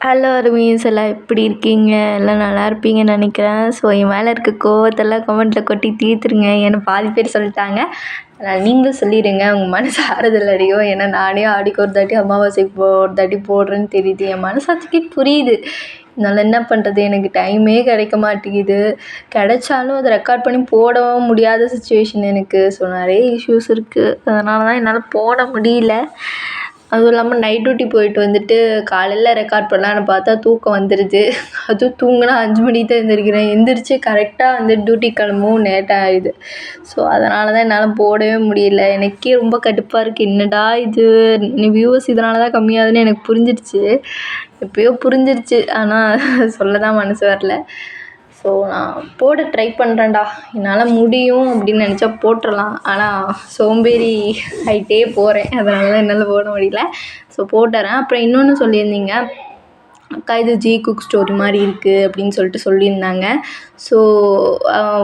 Hello அருமீஸ், எல்லாம் எப்படி இருக்கீங்க? எல்லாம் நல்லா இருப்பீங்கன்னு நினைக்கிறேன். ஸோ என் மேலே இருக்க கோவத்தெல்லாம் கமெண்ட்டில் கொட்டி தீர்த்துருங்க. ஏன்னா பாதி பேர் சொல்லிட்டாங்க. அதனால் நீங்களும் சொல்லிடுங்க, உங்கள் மனசு ஆறுதல் அடையும். ஏன்னா நானே ஆடிக்கு ஒரு தாட்டி அமாவாசைக்கு ஒரு தாட்டி போடுறேன்னு தெரியுது. என் மனசாட்சிக்கே புரியுது. இதனால் என்ன பண்ணுறது, எனக்கு டைமே கிடைக்க மாட்டேங்குது. கிடைச்சாலும் அதை ரெக்கார்ட் பண்ணி போடவும் முடியாத சுச்சுவேஷன் எனக்கு. ஸோ நிறைய இஷ்யூஸ் இருக்குது. அதனால தான் என்னால் போட முடியல. அதுவும் இல்லாமல் நைட் டியூட்டி போயிட்டு வந்துட்டு காலையில் ரெக்கார்ட் பண்ணலான்னு பார்த்தா தூக்கம் வந்துடுது. அதுவும் தூங்கினா 5 மணிக்கு தான் எழுந்திரிக்கிறேன். எந்திரிச்சு கரெக்டாக வந்து டியூட்டி கிளம்பவும் லேட் ஆகிடுது. ஸோ அதனால தான் என்னால் போடவே முடியல. எனக்கே ரொம்ப கடுப்பாக இருக்குது. என்னடா இது, வியூவர்ஸ் இதனால தான் கம்மியாகுதுன்னு எனக்கு புரிஞ்சிடுச்சு. எப்பயோ புரிஞ்சிருச்சு, ஆனால் சொல்ல தான் மனசு வரல. ஸோ நான் போட ட்ரை பண்ணுறேன்டா. என்னால் முடியும் அப்படின்னு நினச்சா போட்டுடலாம். ஆனால் சோம்பேறி ஆகிட்டே போகிறேன். அதனால தான் என்னால் போட முடியல. ஸோ போட்டுறேன். அப்புறம் இன்னொன்று சொல்லியிருந்தீங்க, அக்கா இது ஜி குக் ஸ்டோரி மாதிரி இருக்குது அப்படின்னு சொல்லியிருந்தாங்க. ஸோ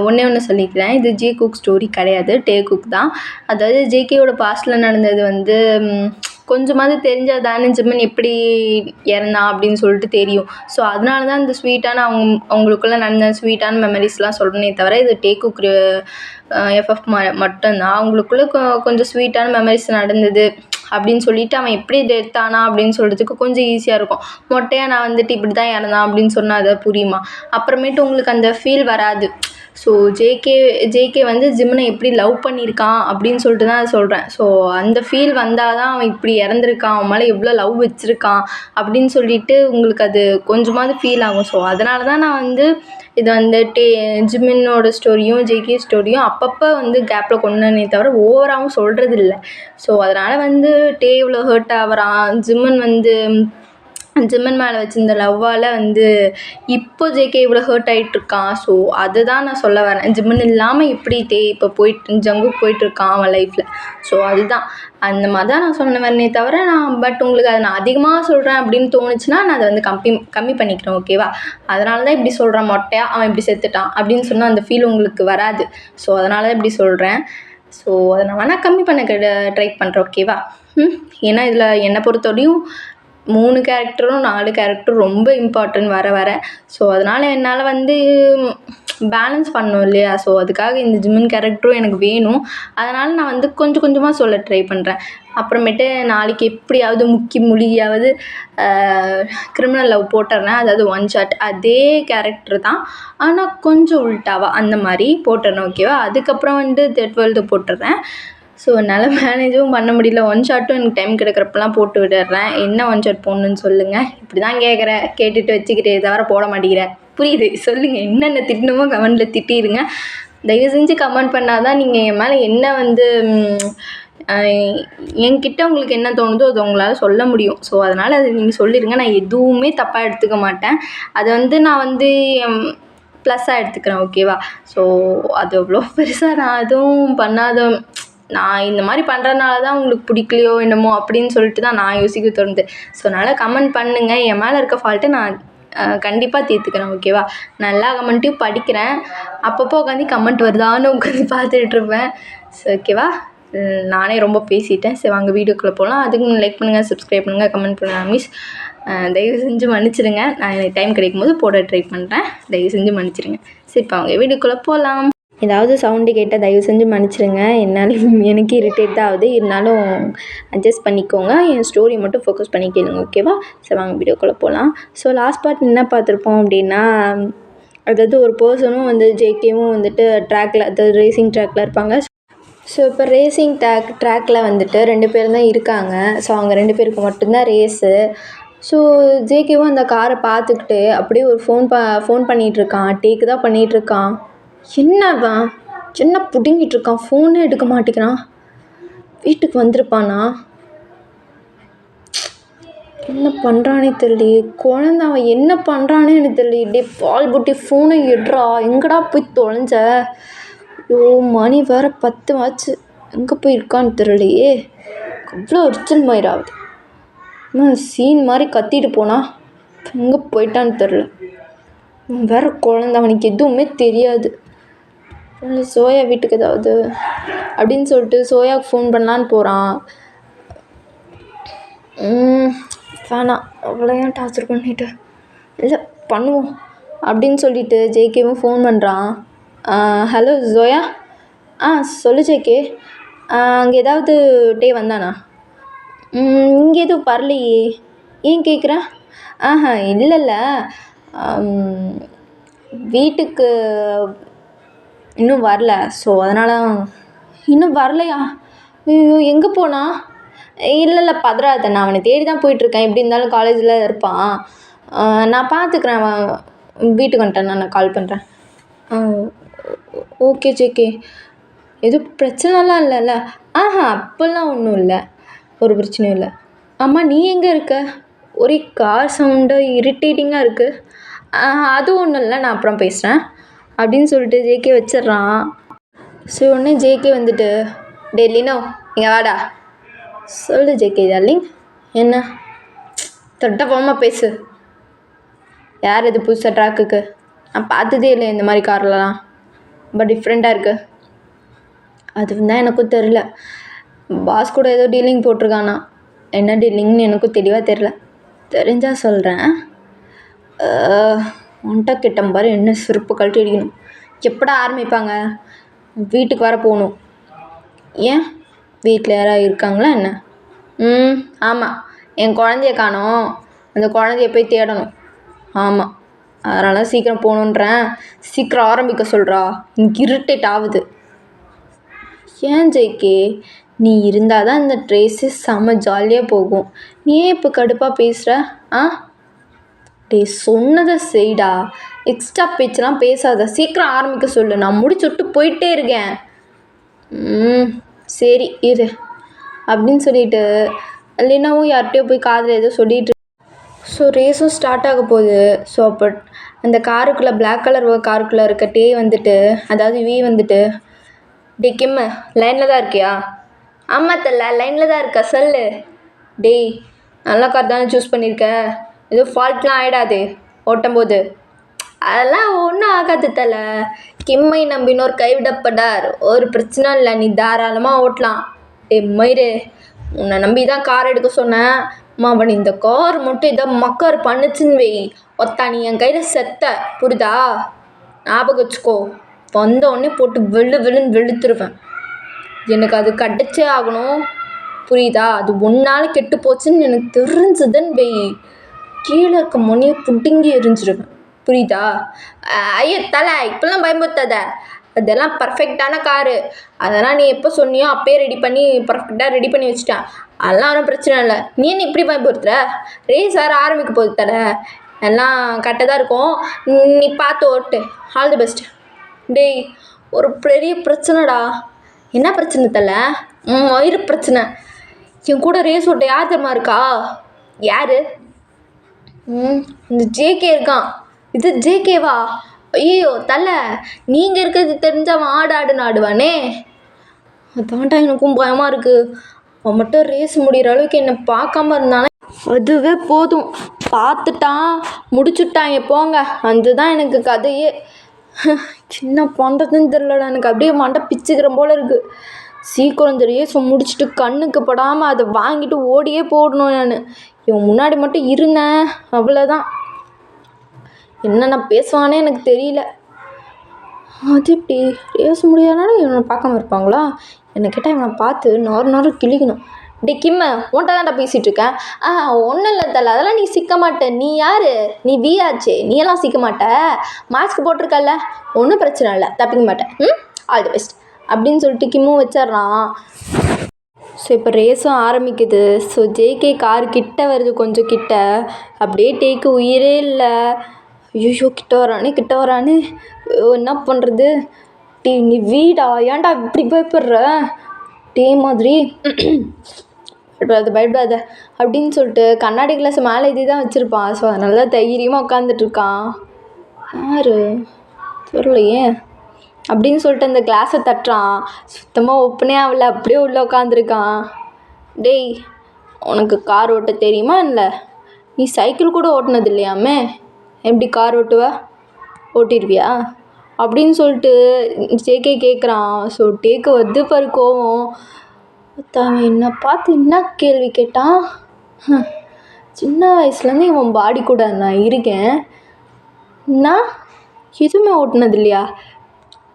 ஒன்று சொல்லிக்கிறேன், இது ஜி குக் ஸ்டோரி கிடையாது, டே குக் தான். அதாவது ஜேகேயோட பாஸ்ட்டில் நடந்தது வந்து கொஞ்சமாவது தெரிஞ்சால் தானே ஜிம்மன் எப்படி இறந்தான் அப்படின்னு சொல்லிட்டு தெரியும். ஸோ அதனால தான் இந்த ஸ்வீட்டான அவங்களுக்குள்ளே நடந்த ஸ்வீட்டான மெமரிஸ்லாம் சொல்கிறேனே தவிர, இது டே குக் எஃப்எஃப் மட்டும்தான். அவங்களுக்குள்ளே கொஞ்சம் ஸ்வீட்டான மெமரிஸ் நடந்தது அப்படின்னு சொல்லிட்டு அவன் எப்படி டெத்தானா அப்படின்னு சொல்கிறதுக்கு கொஞ்சம் ஈஸியாக இருக்கும். மொட்டையாக நான் வந்துட்டு இப்படி தான் இறந்தான் அப்படின்னு சொன்னால் அதை புரியுமா? அப்புறமேட்டு உங்களுக்கு அந்த ஃபீல் வராது. ஸோ ஜேகே வந்து ஜிம்மனை எப்படி லவ் பண்ணியிருக்கான் அப்படின்னு சொல்லிட்டு தான் சொல்கிறேன். ஸோ அந்த ஃபீல் வந்தால் தான் அவன் இப்படி இறந்துருக்கான், அவன் மேலே எவ்வளோ லவ் வச்சுருக்கான் அப்படின்னு சொல்லிட்டு உங்களுக்கு அது கொஞ்சமாவது ஃபீல் ஆகும். ஸோ அதனால தான் நான் வந்து இது வந்து ஜிம்மினோட ஸ்டோரியும் ஜேகே ஸ்டோரியும் அப்பப்போ வந்து கேப்பில் கொண்டனே தவிர ஓவராகவும் சொல்கிறதில்ல. ஸோ அதனால் வந்து இவ்வளோ ஹர்ட் ஆகிறான், ஜிம்மன் மேலே வச்சிருந்த லவ்வால் வந்து இப்போ ஜேகே இவ்வளோ ஹர்ட் ஆகிட்ருக்கான். ஸோ அதுதான் நான் சொல்ல வரேன். ஜிம்மன் இல்லாமல் எப்படி இப்போ ஜங்குக் போயிட்டுருக்கான் அவன் லைஃப்பில். ஸோ அதுதான் அந்த மாதிரி தான் நான் சொன்ன வரனே தவிர பட் உங்களுக்கு அதை நான் அதிகமாக சொல்கிறேன் அப்படின்னு தோணுச்சுன்னா நான் அதை வந்து கம்மி பண்ணிக்கிறேன், ஓகேவா? அதனால தான் இப்படி சொல்கிறேன். மொட்டையாக அவன் இப்படி செத்துட்டான் அப்படின்னு சொன்னால் அந்த ஃபீல் உங்களுக்கு வராது. ஸோ அதனால தான் இப்படி சொல்கிறேன். ஸோ அதை நான் வேணால் கம்மி பண்ண ட்ரை பண்ணுறேன், ஓகேவா? ஏன்னா இதில் என்னை பொறுத்தவரையும் 3 கேரக்டரும் 4 கேரக்டரும் ரொம்ப இம்பார்ட்டன்ட் வர. ஸோ அதனால் என்னால் வந்து பேலன்ஸ் பண்ணணும் இல்லையா? ஸோ அதுக்காக இந்த ஜிம்மன் கேரக்டரும் எனக்கு வேணும். அதனால் நான் வந்து கொஞ்சம் கொஞ்சமாக சொல்ல ட்ரை பண்ணுறேன். அப்புறமேட்டு நாளைக்கு எப்படியாவது முழுகியாவது கிரிமினல் லவ் போட்டுறேன். அதாவது 1 ஷாட் அதே கேரக்டர் தான், ஆனால் கொஞ்சம் உல்ட்டாவா அந்த மாதிரி போட்டுறேன், ஓகேவா? அதுக்கப்புறம் வந்து டெட் வேர்ல்டு போட்டுடுறேன். ஸோ என்னால் மேனேஜும் பண்ண முடியல. 1 ஷாட்டும் எனக்கு டைம் கிடைக்கிறப்பெல்லாம் போட்டு விடுறேன். என்ன 1 ஷாட் போடணுன்னு சொல்லுங்கள். இப்படி தான் கேட்குறேன், கேட்டுட்டு வச்சுக்கிட்டே தவிர போட மாட்டேங்கிறேன். புரியுது, சொல்லுங்கள். என்னென்ன திட்டணுமோ கமெண்ட்டில் திட்டிடுங்க. தயவு செஞ்சு கமெண்ட் பண்ணால் தான் நீங்கள் என் மேலே என்ன வந்து என்கிட்ட உங்களுக்கு என்ன தோணுதோ அது உங்களால் சொல்ல முடியும். ஸோ அதனால் அது நீங்கள் சொல்லிடுங்க. நான் எதுவுமே தப்பாக எடுத்துக்க மாட்டேன். அதை வந்து நான் வந்து ப்ளஸ்ஸாக எடுத்துக்கிறேன், ஓகேவா? ஸோ அது அவ்வளோ பெருசாக நான் எதுவும் பண்ணாத, நான் இந்த மாதிரி பண்ணுறதுனால தான் உங்களுக்கு பிடிக்கலையோ என்னமோ அப்படின்னு சொல்லிட்டு தான் நான் யோசிக்க தோணுது. ஸோ அதனால் கமெண்ட் பண்ணுங்கள். என் மேலே இருக்க ஃபால்ட்டை நான் கண்டிப்பாக தீர்த்துக்கிறேன், ஓகேவா? நான் எல்லா கமெண்ட்டையும் படிக்கிறேன். அப்பப்போ உட்காந்து கமெண்ட் வருதான்னு உட்காந்து பார்த்துட்ருப்பேன். ஸோ ஓகேவா? நானே ரொம்ப பேசிட்டேன். சரி வாங்க வீடியோக்குள்ளே போகலாம். அதுக்கு லைக் பண்ணுங்கள், சப்ஸ்கிரைப் பண்ணுங்கள், கமெண்ட் பண்ணுங்கள். மிஸ் தயவு செஞ்சு மன்னிச்சிடுங்க. நான் எனக்கு டைம் கிடைக்கும் போது போட ட்ரை பண்ணுறேன். தயவு செஞ்சு மன்னிச்சிடுங்க. சரிப்பா, அவங்க வீடியோக்குள்ளே போகலாம். ஏதாவது சவுண்டு கேட்டால் தயவு செஞ்சு மன்னிச்சிடுங்க. என்னாலும் எனக்கு இரிட்டேட் தான் ஆகுது. இருந்தாலும் அட்ஜஸ்ட் பண்ணிக்கோங்க. என் ஸ்டோரியை மட்டும் ஃபோக்கஸ் பண்ணி கேளுங்க, ஓகேவா? சரி வாங்க வீடியோக்குள்ளே போகலாம். ஸோ லாஸ்ட் பார்ட் என்ன பார்த்துருப்போம் அப்படின்னா, அதாவது ஒரு பர்சனும் வந்து ஜேகேவும் வந்துட்டு ட்ராக்கில், அதாவது ரேசிங் ட்ராக்கில் இருப்பாங்க. ஸோ இப்போ ரேசிங் ட்ராக்கில் வந்துட்டு 2 பேர் தான் இருக்காங்க. ஸோ அவங்க 2 பேருக்கு மட்டும்தான் ரேஸு. ஸோ ஜேகேவும் அந்த காரை பார்த்துக்கிட்டு அப்படியே ஒரு ஃபோன் பண்ணிகிட்ருக்கான். டேக்கு தான் பண்ணிகிட்ருக்கான். என்னவன் என்ன பிடுங்கிட்டுருக்கான், ஃபோனே எடுக்க மாட்டேங்கிறான். வீட்டுக்கு வந்திருப்பானா? என்ன பண்ணுறானே தெரியலையே. குழந்த அவன் என்ன பண்ணுறானே எனக்கு தெரியலையே. டே பால் புட்டி ஃபோனை எடுறா, எங்கடா போய் தொலைஞ்ச? ஐயோ மணி வேறு 10 ஆச்சு, எங்கே போய் இருக்கான்னு தெரியலையே. அவ்வளோ அர்ஜென்ட் மாதிரி ஆகுது. சீன் மாதிரி கத்திட்டு போனா எங்கே போயிட்டான்னு தெரில. வேறு குழந்த, அவனுக்கு எதுவுமே தெரியாது. சோயா வீட்டுக்கு ஏதாவது அப்படின்னு சொல்லிட்டு சோயாவுக்கு ஃபோன் பண்ணலான்னு போகிறான். வேணாம் அவ்வளோ ஏன் டார்ச்சர் பண்ணிட்டு, இல்லை பண்ணுவோம் அப்படின்னு சொல்லிட்டு ஜேகேவும் ஃபோன் பண்ணுறான். ஹலோ ஜோயா. சொல்லு ஜேகே. அங்கே ஏதாவது டே வந்தானா? இங்கே எதுவும் வரலையே, ஏன் கேட்குற? இல்லைல்ல, வீட்டுக்கு இன்னும் வரல, ஸோ அதனால். இன்னும் வரலையா? ஐயோ, எங்கே போனா? இல்லை பதறாத, நான் அவனை தேடி தான் போயிட்டுருக்கேன். எப்படி இருந்தாலும் காலேஜில் இருப்பான். நான் பார்த்துக்குறேன். அவன் வீட்டுக்கு வந்துட்டேன், நான் கால் பண்ணுறேன். Okay JK. எதுவும் பிரச்சனைலாம் இல்லைல்ல? அப்போல்லாம் ஒன்றும் இல்லை, ஒரு பிரச்சனையும் இல்லை. ஆமாம், நீ எங்கே இருக்க? ஒரே கார் சவுண்டு இரிட்டேட்டிங்காக இருக்குது. அது ஒன்றும் இல்லை, நான் அப்புறம் பேசுகிறேன் அப்படின்னு சொல்லிட்டு ஜேகே வச்சிட்றான். சரி, உடனே ஜேகே வந்துட்டு, டெல்லினோ இங்கே வாடா. சொல்லு ஜேகே டார்லிங். என்ன தொட்ட போமா பேசு. யார் இது புதுசாக ட்ராக்குக்கு? நான் பார்த்ததே இல்லை இந்த மாதிரி கார்லலாம், ரொம்ப டிஃப்ரெண்ட்டாக இருக்குது. அது தான் எனக்கும் தெரில. பாஸ் கூட ஏதோ டீலிங் போட்டிருக்கானா, என்ன டீலிங்னு எனக்கும் தெளிவாக தெரில. தெரிஞ்சால் சொல்கிறேன். ஒன்ட்டா கிட்டம் பாரு, என்ன சிறப்பு கழட்டி அடிக்கணும். எப்படா ஆரம்பிப்பாங்க? வீட்டுக்கு வர போகணும். ஏன், வீட்டில் யாராவது இருக்காங்களா என்ன? ஆமாம், என் குழந்தைய காணோம், அந்த குழந்தைய போய் தேடணும். ஆமாம், அதனால் சீக்கிரம் போகணுன்றேன். சீக்கிரம் ஆரம்பிக்க சொல்கிறா, எனக்கு இரிட்டேட் ஆகுது. ஏன் ஜேகே, நீ இருந்தால் தான் இந்த ட்ரேஸு செம்ம ஜாலியாக போகும். நீ ஏன் இப்போ கடுப்பாக பேசுகிற? டே, சொன்னதை செய்டா, எக்ஸ்ட்ரா பேச்செல்லாம் பேசாத, சீக்கிரம் ஆரம்பிக்க சொல்லு, நான் முடிச்சு விட்டு போயிட்டே இருக்கேன். சரி இரு அப்படின்னு சொல்லிட்டு இல்லைனாவும் யார்கிட்டயோ போய் காதில் ஏதோ சொல்லிட்டு. ஸோ ரேஸும் ஸ்டார்ட் ஆக போகுது. ஸோ அப்போ அந்த காருக்குள்ளே, பிளாக் கலர் காருக்குள்ளே இருக்க டே வந்துட்டு, அதாவது வி வந்துட்டு, டே கிம்மு லைனில் தான் இருக்கியா? ஆமாம் தெரியல, லைனில் தான் இருக்கா, சொல்லு. டேய், நல்ல கார் தானே சூஸ் பண்ணியிருக்க, எதுவும் ஃபால்ட்லாம் ஆகிடாது ஓட்டும்போது. அதெல்லாம் ஒன்றும் ஆகாது தலை, கிம்மை நம்பினோர் கைவிடப்படார், ஒரு பிரச்சனை இல்லை, நீ தாராளமாக ஓட்டலாம். டே மயிறு, உன்னை நம்பி தான் கார் எடுக்க சொன்னேன். அவன் இந்த கார் மட்டும் இதை மக்கார் பண்ணுச்சுன்னு வை, ஒத்தா நீ என் கையில் செத்த, புரியுதா? ஞாபகம் வச்சுக்கோ, வந்த உடனே போட்டு வெளுன்னு வெளுத்துருவேன். எனக்கு அது கடைச்சே ஆகணும், புரியுதா? அது ஒன்றால் கெட்டு போச்சுன்னு எனக்கு தெரிஞ்சுதுன்னு வை, கீழே இருக்க மொழியை புட்டிங்கி எரிஞ்சிருவேன், புரியுதா? ஐயோ தலை, இப்போல்லாம் பயன்படுத்தாத, அதெல்லாம் பர்ஃபெக்டான காரு, அதெல்லாம் நீ எப்போ சொன்னியோ அப்போயே பர்ஃபெக்டாக ரெடி பண்ணி வச்சுட்டேன், அதெல்லாம் ஒன்றும் பிரச்சனை இல்லை. நீ என்ன இப்படி பயன்படுத்துகிற? ரேஸ் வேறு ஆரம்பிக்க போகுது தலை, எல்லாம் கரெக்டாக தான் இருக்கும், நீ பார்த்து ஓட்டு. All the best. டேய், ஒரு பெரிய பிரச்சனைடா. என்ன பிரச்சனை தலை? வயிறு பிரச்சனை. என் கூட ரேஸ் ஓட்ட யார் தெரியுமா இருக்கா? யார்? இந்த ஜேகே இருக்கான். இது ஜேகேவா? ஐயோ தலை, நீங்கள் இருக்கிறது தெரிஞ்சால் அவன் ஆடு ஆடுவானே. அதான்டா எனக்கும் பயமாக இருக்குது. அவன் மட்டும் ரேஸ் முடிகிற அளவுக்கு என்னை பார்க்காம இருந்தானே அதுவே போதும். பார்த்துட்டான், முடிச்சுட்டாங்க போங்க, அதுதான் எனக்கு கதையே. சின்ன பண்ணுறதுன்னு தெரிலடா, எனக்கு அப்படியே மண்டை பிச்சுக்கிற போல் இருக்குது. சீக்கிரம் இந்த ரேஸை முடிச்சுட்டு கண்ணுக்கு படாமல் அதை வாங்கிட்டு ஓடியே போடணும். நான் இவன் முன்னாடி மட்டும் இருந்தேன், அவ்வளோதான். என்னென்ன பேசுவானே எனக்கு தெரியல. அது எப்படி ரேஸ் முடியாதனால இவனை பார்க்காம இருப்பாங்களா? என்னை கேட்டால் இவனை பார்த்து நார் கிழிக்கணும். டே கிம்ம, உன்ட்ட தான்டா பேசிகிட்டு இருக்கேன். ஒன்றும் இல்லை தலை, அதெல்லாம் நீ சிக்க மாட்ட. நீ யார்? நீ வீயாச்சு, நீ எல்லாம் சிக்க மாட்ட. மாஸ்க் போட்டிருக்கல, ஒன்றும் பிரச்சனை இல்லை, தப்பிக்க மாட்டேன். ஆல் தி பெஸ்ட் அப்படின்னு சொல்லிட்டு கிம்மும் வச்சிட்றான். ஸோ இப்போ ரேஸும் ஆரம்பிக்குது. ஸோ ஜேகே கார் கிட்ட வருது, கொஞ்சம் கிட்ட. அப்படியே டேக்கு உயிரே இல்லை. ஐயோ, கிட்ட வரானே, என்ன பண்ணுறது? டே நீ வீடா, ஏன்டா இப்படி பயப்படுற? டே மாதிரி பயப்படாத அப்படின்னு சொல்லிட்டு கண்ணாடி கிளாஸ் மேலே இது தான் வச்சுருப்பான். ஸோ அதனால தான் தைரியமாக உட்காந்துட்ருக்கான். யார் தெரியலையே அப்படின்னு சொல்லிட்டு அந்த கிளாஸை தட்டுறான். சுத்தமாக ஓப்பனே ஆகலை, அப்படியே உள்ளே உட்காந்துருக்கான். டேய், உனக்கு கார் ஓட்ட தெரியுமா இல்லை? நீ சைக்கிள் கூட ஓட்டினது இல்லையாமே, எப்படி கார் ஓட்டிடுவியா அப்படின்னு சொல்லிட்டு ஜேகே கேட்குறான். ஸோ டேக்கு வந்து பாரு கோவம். அவன் என்னை பார்த்து என்ன கேள்வி கேட்டான்? சின்ன வயசுலேருந்து இவன் பாடி கூட நான் இருக்கேன். நான் எதுவுமே ஓட்டுனது இல்லையா?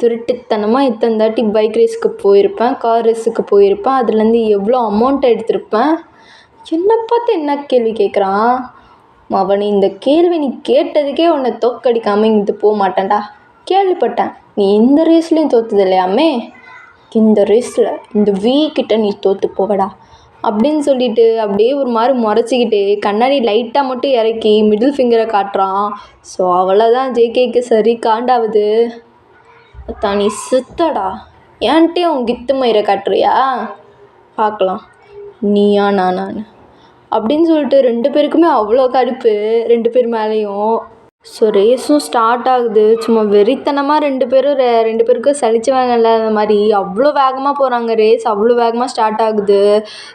திருட்டுத்தனமாக இத்தனை தாட்டி பைக் ரேஸுக்கு போயிருப்பேன், கார் ரேஸுக்கு போயிருப்பேன். அதுலேருந்து எவ்வளோ அமௌண்ட் எடுத்திருப்பேன். என்னை பார்த்து என்ன கேள்வி கேட்குறான்? அவனை இந்த கேள்வி நீ கேட்டதுக்கே உன்னை தோக்கடிக்காமல் இங்கிட்டு போக மாட்டேன்டா. கேள்விப்பட்டேன் நீ எந்த ரேஸ்லேயும் தோற்றுது இல்லையாமே, இந்த ரேஸில் இந்த கிட்ட நீ தோற்று போவடா அப்படின்னு சொல்லிட்டு அப்படியே ஒரு மாதிரி முறைச்சிக்கிட்டு கண்ணாடி லைட்டாக மட்டும் இறக்கி மிடில் ஃபிங்கரை காட்டுறான். ஸோ அவ்வளோதான், ஜேகேக்கு சரி காண்டாவது. தான் நீ சுத்தடா, ஏன்ட்டே உன் கித்து மயிரை காட்டுறியா? பார்க்கலாம் நீயா நானான்னு அப்படின்னு சொல்லிட்டு 2 பேருக்குமே அவ்வளோ கடுப்பு 2 பேர் மேலேயும். ஸோ ரேஸும் ஸ்டார்ட் ஆகுது. சும்மா வெறித்தனமாக 2 பேருக்கும் சலிச்சுவாங்கல்ல, அந்த மாதிரி அவ்வளோ வேகமாக போகிறாங்க. ரேஸ் அவ்வளோ வேகமாக ஸ்டார்ட் ஆகுது.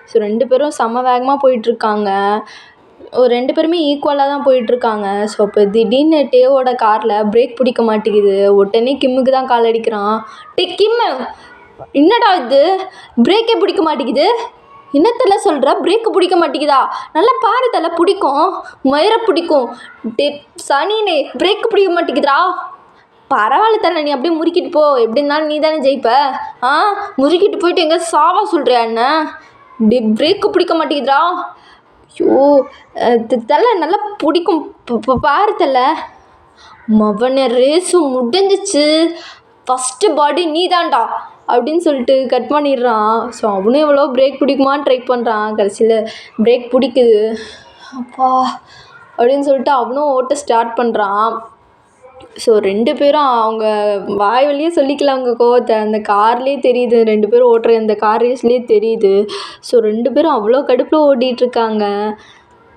ஸோ 2 பேரும் செம்ம வேகமாக போயிட்டுருக்காங்க. ஒரு 2 பேருமே ஈக்குவலாக தான் போயிட்டுருக்காங்க. ஸோ இப்போ திடீர்னு டேவோட காரில் பிரேக் பிடிக்க மாட்டேங்குது. உடனே கிம்முக்கு தான் கால் அடிக்கிறான். கிம்மு, என்னடா இது பிரேக்கே பிடிக்க மாட்டேங்குது, என்னத்தெல்லாம் சொல்கிற? பிரேக்கு பிடிக்க மாட்டேங்குதா? நல்லா பாரு தலை, பிடிக்கும் மயிரை பிடிக்கும். சனினே பிரேக்கு பிடிக்க மாட்டேங்குதுடா. பரவாயில்ல தலை, நீ அப்படியே முறுக்கிட்டு போ, எப்படி இருந்தாலும் நீ தானே ஜெயிப்ப. முறுக்கிட்டு போயிட்டு எங்கே சாவா சொல்கிறியா என்ன? பிரேக்கு பிடிக்க மாட்டேங்குதுடா. ஐயோ தலை, நல்லா பிடிக்கும் பாரு தலை. மவனே ரேஸும் முடிஞ்சிச்சு, ஃபஸ்ட்டு பாடி நீ தான்டா அப்படின்னு சொல்லிட்டு கட் பண்ணிடுறான். ஸோ அவனும் எவ்வளோ பிரேக் பிடிக்குமான்னு ட்ரை பண்ணுறான். கடைசியில் பிரேக் பிடிக்குது. அப்பா அப்படின்னு சொல்லிட்டு அவனும் ஓட்ட ஸ்டார்ட் பண்ணுறான். ஸோ 2 பேரும் அவங்க வாய் வழியே சொல்லிக்கலாம் அவங்க கோவத்தை. அந்த கார்லேயே தெரியுது, 2 பேரும் ஓட்டுற அந்த கார் ரேஸ்லேயே தெரியுது. ஸோ 2 பேரும் அவ்வளோ கடுப்பில் ஓடிட்டுருக்காங்க.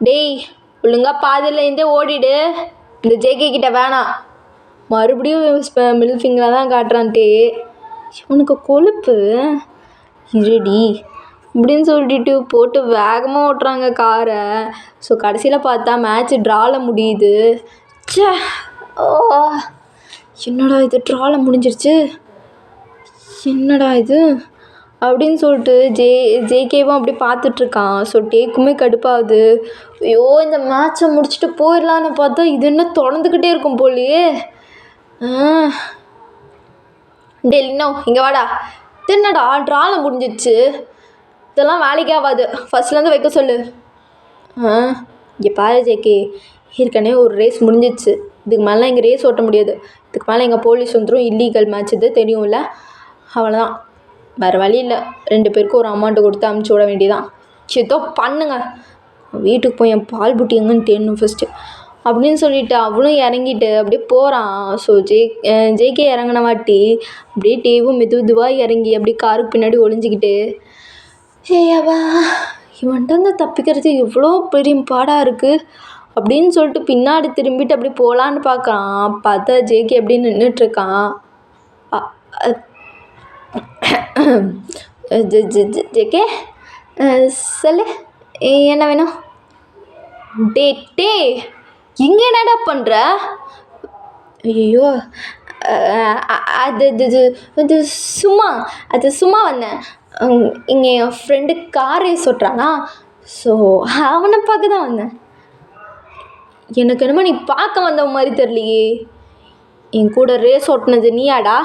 டேய் ஒழுங்கா பாதியில் இருந்தே ஓடிடு, இந்த ஜேகே கிட்ட வேணாம். மறுபடியும் மிடில் ஃபிங்கராக தான் காட்டுறான்ட்டே. இவனுக்கு கொழுப்பு இருடி அப்படின்னு சொல்லிட்டு போட்டு வேகமாக ஓட்டுறாங்க காரை. ஸோ கடைசியில் பார்த்தா மேட்ச்சு ட்ராவில் முடியுது. சே, ஓ என்னடா இது, ட்ராவில் முடிஞ்சிருச்சு, என்னடா இது அப்படின்னு சொல்லிட்டு ஜேகேவும் அப்படி பார்த்துட்ருக்கான். ஸோ டேக்குமே கடுப்பாகுது. ஐயோ இந்த மேட்ச்சை முடிச்சுட்டு போயிடலான்னு பார்த்தா இது என்ன தொடர்ந்துக்கிட்டே இருக்கும் போலியே. டெல்லினோ இங்கே வாடா. என்னடா ட்ராவில் முடிஞ்சிடுச்சு, இதெல்லாம் வேலைக்கே ஆகாது, ஃபஸ்ட்லேருந்து வைக்க சொல்லு. இங்கே பாரு ஜேகே, ஏற்கனவே ஒரு ரேஸ் முடிஞ்சிடுச்சு, இதுக்கு மேலே இங்கே ரேஸ் ஓட்ட முடியாது. இதுக்கு மேலே எங்கள் போலீஸ் வந்துடும், இல்லீகல் மேட்ச் இது தெரியும்ல. அவ்வளோதான், வேறு வழி இல்லை. 2 பேருக்கும் ஒரு அமௌண்ட்டு கொடுத்து அமுச்சு விட வேண்டியதான். ஏதோ பண்ணுங்க, வீட்டுக்கு போய் என் பால் புட்டி எங்கன்னு தேடணும் ஃபஸ்ட்டு அப்படின்னு சொல்லிட்டு அவனும் இறங்கிட்டு அப்படியே போகிறான். ஸோ ஜேகே இறங்கின வாட்டி அப்படியே டேவும் மெதுவாக இறங்கி அப்படியே காருக்கு பின்னாடி ஒளிஞ்சிக்கிட்டு, ஏவா இவன்ட்டு வந்து தப்பிக்கிறது எவ்வளோ பெரிய பாடாக இருக்குது அப்படின்னு சொல்லிட்டு பின்னாடி திரும்பிட்டு அப்படி போகலான்னு பார்க்குறான். பார்த்தா ஜேகே அப்படி நின்றுட்டுருக்கான். ஜேகே சொல்லு என்ன வேணும்? டே இங்கே என்னடா பண்ணுற? ஐயோ அது சும்மா வந்தேன். இங்கே என் ஃப்ரெண்டு கார் ரேஸ் ஓட்டுறானா, ஸோ அவனை பார்க்க தான் வந்தேன். எனக்கு என்னமோ நீ பார்க்க வந்த மாதிரி தெரியலையே. என் கூட ரேஸ் ஓட்டினது நீயாடா?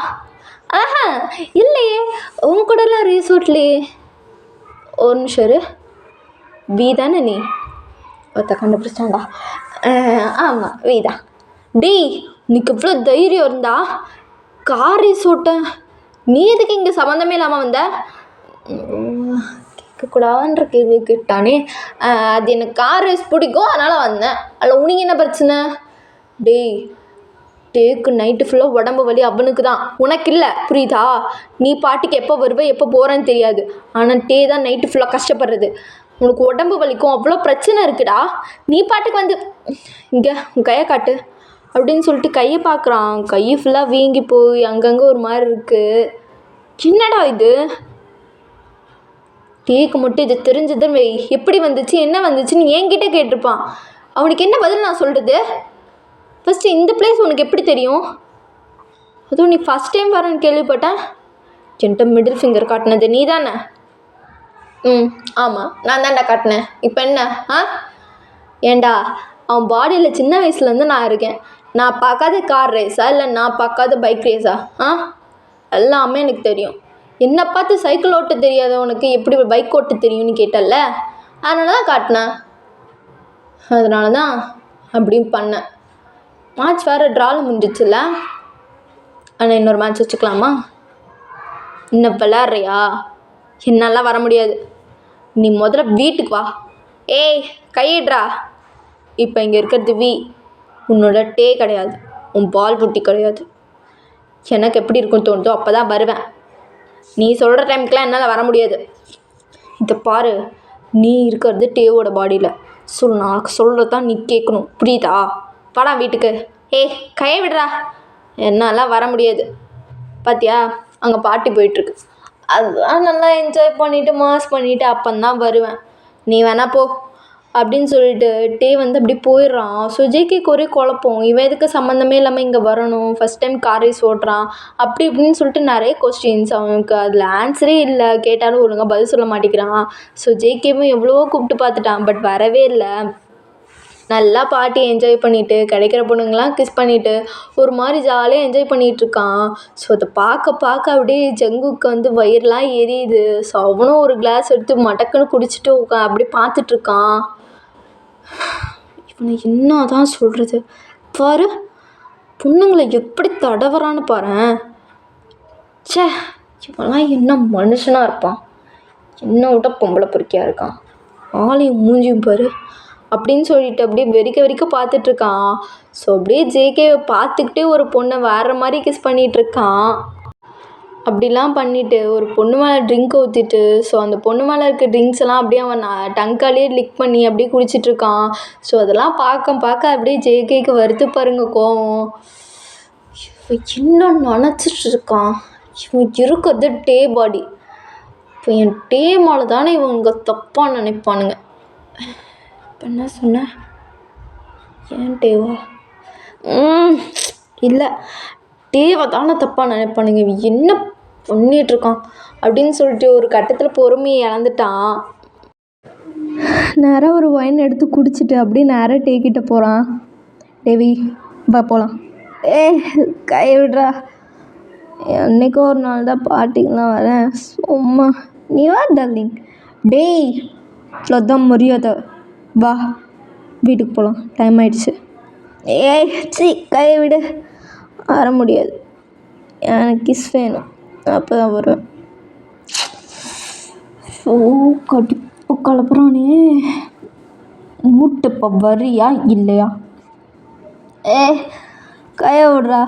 இல்லையே, உன் கூடலாம் ரேஸ் ஓட்டலையே. ஒரு நிமிஷம் பி தானே நீ? ஒருத்த கண்டுபிடிச்சாண்டா. ஆமாம் வீதா. டேய் உனக்கு எவ்வளோ தைரியம் இருந்தா கார் ரேஸ் ஓட்ட, நீ எதுக்கு இங்கே சம்மந்தமே இல்லாமல் வந்த? கேட்கக்கூடாதுன்ற கேள்வி கேட்டானே. அது எனக்கு கார் ரேஸ் பிடிக்கும் அதனால் வந்தேன், அதில் உனக்கு என்ன பிரச்சனை? டேக்கு நைட்டு ஃபுல்லாக உடம்பு வலி அவனுக்கு தான், உனக்கு இல்லை, புரியுதா? நீ பாட்டுக்கு எப்போ வருவே எப்போ போகிறேன்னு தெரியாது. ஆனால் டே தான் நைட்டு ஃபுல்லாக கஷ்டப்படுறது. உனக்கு உடம்பு வலிக்கும், அவ்வளோ பிரச்சனை இருக்குடா. நீ பாட்டுக்கு வந்து இங்கே உன் கையை காட்டு அப்படின்னு சொல்லிட்டு கையை பார்க்குறான். கை ஃபுல்லாக வீங்கி போய் அங்கங்கே ஒரு மாதிரி இருக்குது. என்னடா இது? டேக்கு மட்டும் இது தெரிஞ்சதுன்னு வை, எப்படி வந்துச்சு என்ன வந்துச்சுன்னு என்கிட்ட கேட்டிருப்பான். அவனுக்கு என்ன பதில் நான் சொல்கிறது? ஃபஸ்ட்டு இந்த பிளேஸ் உனக்கு எப்படி தெரியும்? அதுவும் நீ ஃபஸ்ட் டைம் வரேன்னு கேள்விப்பட்டேன். என்கிட்ட மிடில் ஃபிங்கர் காட்டினது நீ தானே? ஆமாம் நான் தான்டா காட்டினேன். இப்போ என்ன? ஏண்டா அவன் பாடியில் சின்ன வயசுலேருந்து நான் இருக்கேன். நான் பார்க்காத கார் ரேஸா இல்லை நான் பார்க்காத பைக் ரேஸா? எல்லாமே எனக்கு தெரியும். என்னை பார்த்து சைக்கிள் ஓட்ட தெரியாதவனுக்கு எப்படி பைக் ஓட்ட தெரியும்னு கேட்டல்ல, அதனால தான் காட்டினேன். அதனால தான் அப்படியும் பண்ணேன். மேட்ச் வேறு ட்ராவில் முடிஞ்சிச்சுல்ல, ஆனால் இன்னொரு மேட்ச் வச்சுக்கலாமா? இன்னும் விளாட்றியா? என்னாலாம் வர முடியாது. நீ முதல்ல வீட்டுக்கு வா. ஏய் கையிட்றா. இப்போ இங்கே இருக்கிறது உன்னோட டே கிடையாது, உன் பால் புட்டி கிடையாது. எனக்கு எப்படி இருக்குன்னு தோணுதோ அப்போ தான் வருவேன். நீ சொல்கிற டைமுக்கெலாம் என்னால் வர முடியாது. இதை பாரு, நீ இருக்கிறது டேவோட பாடியில். நான் சொல்கிறது தான் நீ கேட்கணும், புரியுதா? வாடா வீட்டுக்கு. ஏய் கையை விடுறா. என்னால் வர முடியாது. பார்த்தியா அங்கே பார்ட்டி போயிட்டுருக்கு, அதுதான் நல்லா என்ஜாய் பண்ணிவிட்டு மாஸ் பண்ணிவிட்டு அப்போந்தான் வருவேன். நீ வேணா போ அப்படின்னு சொல்லிட்டு டே வந்து அப்படி போயிடுறான். ஸோ ஜேகேக்கு ஒரே குழப்பம், இவன் எதுக்கு சம்மந்தமே இல்லாமல் இங்கே வரணும், ஃபஸ்ட் டைம் கார் ரேஸ் ஓட்டுறான் அப்படி இப்படின்னு சொல்லிட்டு நிறைய கொஸ்டின்ஸ். அவனுக்கு அதில் ஆன்சரே இல்லை, கேட்டாலும் ஒழுங்காக பதில் சொல்ல மாட்டேங்கிறான். ஸோ ஜேகேவும் எவ்வளவோ கூப்பிட்டு பார்த்துட்டான், பட் வரவே இல்லை. நல்லா பார்ட்டி என்ஜாய் பண்ணிவிட்டு கிடைக்கிற பொண்ணுங்களாம் கிஸ் பண்ணிவிட்டு ஒரு மாதிரி ஜாலியாக என்ஜாய் பண்ணிகிட்ருக்கான். ஸோ அதை பார்க்க அப்படியே ஜங்குக்கு வந்து வயிறுலாம் எரியுது. ஸோ அவனும் ஒரு கிளாஸ் எடுத்து மடக்குன்னு குடிச்சிட்டு அப்படியே பார்த்துட்ருக்கான். இவனை என்ன தான் சொல்கிறது பாரு, பொண்ணுங்களை எப்படி தடவறான்னு பாரு. சே, இவெல்லாம் என்ன மனுஷனாக இருப்பான், என்ன விட பொம்பளை பொறுக்கியாக இருக்கான், ஆளையும் மூஞ்சியும் பாரு அப்படின்னு சொல்லிட்டு அப்படியே வெறிக்க பார்த்துட்ருக்கான். ஸோ அப்படியே ஜேகேவை பார்த்துக்கிட்டே ஒரு பொண்ணை வேறு மாதிரி கிஸ் பண்ணிகிட்ருக்கான். அப்படிலாம் பண்ணிவிட்டு ஒரு பொண்ணு மேலே ட்ரிங்க் ஊற்றிட்டு, ஸோ அந்த பொண்ணு மேலே இருக்க ட்ரிங்க்ஸ் எல்லாம் அப்படியே அவன் டங்காலேயே லிக் பண்ணி அப்படியே குடிச்சிட்ருக்கான். ஸோ அதெல்லாம் பார்க்க அப்படியே ஜேகேக்கு வருது பாருங்க கோவம். இவன் இன்னும் நினச்சிட்ருக்கான், இவன் இருக்கிறது டே பாடி. இப்போ என் டே மேலே தானே இவங்க தப்பாக நினைப்பானுங்க. இப்போ என்ன சொன்ன? ஏன் டேவா? இல்லை, டேவை தானே தப்பாக நினைப்பானுங்க. இவன் என்ன பண்ணிகிட்ருக்கான் அப்படின்னு சொல்லிட்டு ஒரு கட்டத்தில் பொறுமையை இழந்துட்டான். நேராக ஒரு ஒயின் எடுத்து குடிச்சிட்டு அப்படியே நேராக டேக்கிட்ட போகிறான். தேவி வா போகலாம். கை விடுறா, என்னைக்கோ ஒரு நாள் தான் பார்ட்டிக்கெலாம் வரேன், சும்மா நீ வா டார்லிங். டேய் இவ்வளோதான் மரியாதை, வா வீட்டுக்கு போகலாம், டைம் ஆயிடுச்சு. சீ கை விடு, வர முடியாது, எனக்கு கிஸ் வேணும், அப்போ தான் வருவேன். கடுப்பு கலப்புறானே, மூட்டுப்ப வரியா இல்லையா? கையை விடுறா,